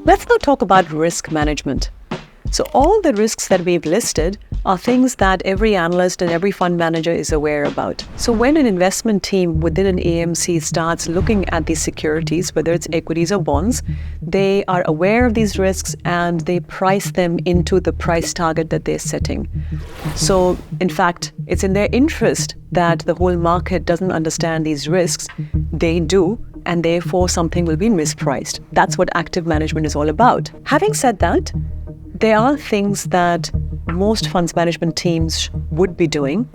Let's now talk about risk management. So all the risks that we've listed are things that every analyst and every fund manager is aware about. So when an investment team within an AMC starts looking at these securities, whether it's equities or bonds, they are aware of these risks and they price them into the price target that they're setting. So in fact, it's in their interest that the whole market doesn't understand these risks. They do, and therefore something will be mispriced. That's what active management is all about. Having said that, there are things that most funds management teams would be doing.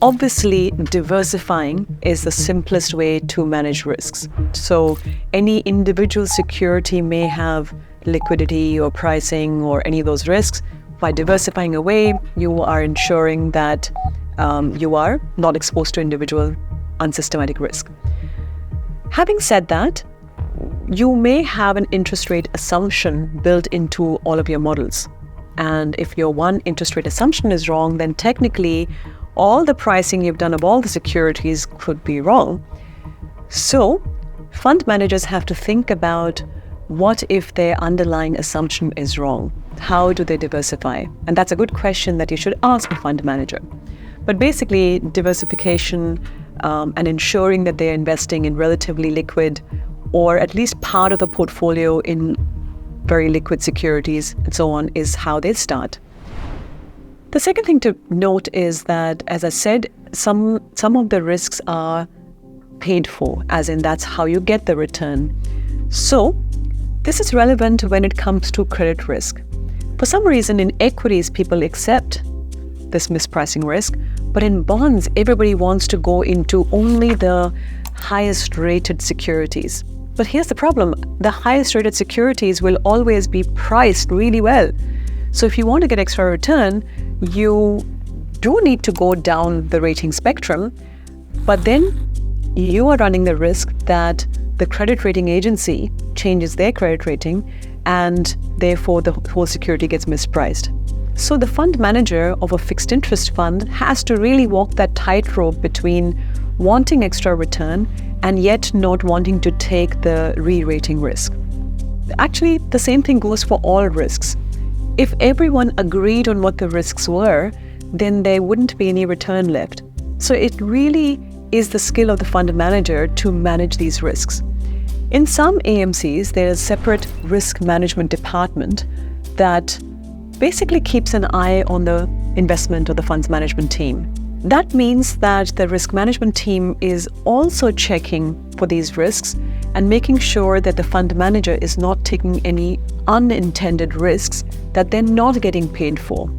Obviously, diversifying is the simplest way to manage risks. So any individual security may have liquidity or pricing or any of those risks. By diversifying away, you are ensuring that you are not exposed to individual unsystematic risk. Having said that, you may have an interest rate assumption built into all of your models. And if your one interest rate assumption is wrong, then technically all the pricing you've done of all the securities could be wrong. So fund managers have to think about what if their underlying assumption is wrong? How do they diversify? And that's a good question that you should ask a fund manager. But basically, diversification and ensuring that they're investing in relatively liquid or at least part of the portfolio in very liquid securities and so on is how they start. The second thing to note is that, as I said, some of the risks are paid for, as in that's how you get the return. So this is relevant when it comes to credit risk. For some reason in equities, people accept this mispricing risk, but in bonds, everybody wants to go into only the highest rated securities. But here's the problem. The highest rated securities will always be priced really well. So if you want to get extra return, you do need to go down the rating spectrum, but then you are running the risk that the credit rating agency changes their credit rating and therefore the whole security gets mispriced. So the fund manager of a fixed interest fund has to really walk that tightrope between wanting extra return and yet not wanting to take the re-rating risk. Actually, the same thing goes for all risks. If everyone agreed on what the risks were, then there wouldn't be any return left. So it really is the skill of the fund manager to manage these risks. In some AMCs, there is a separate risk management department that basically keeps an eye on the investment of the funds management team. That means that the risk management team is also checking for these risks and making sure that the fund manager is not taking any unintended risks that they're not getting paid for,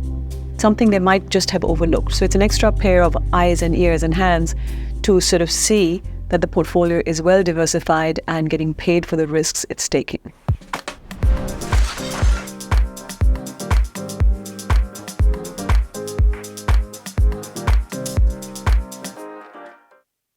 something they might just have overlooked. So it's an extra pair of eyes and ears and hands to sort of see that the portfolio is well diversified and getting paid for the risks it's taking.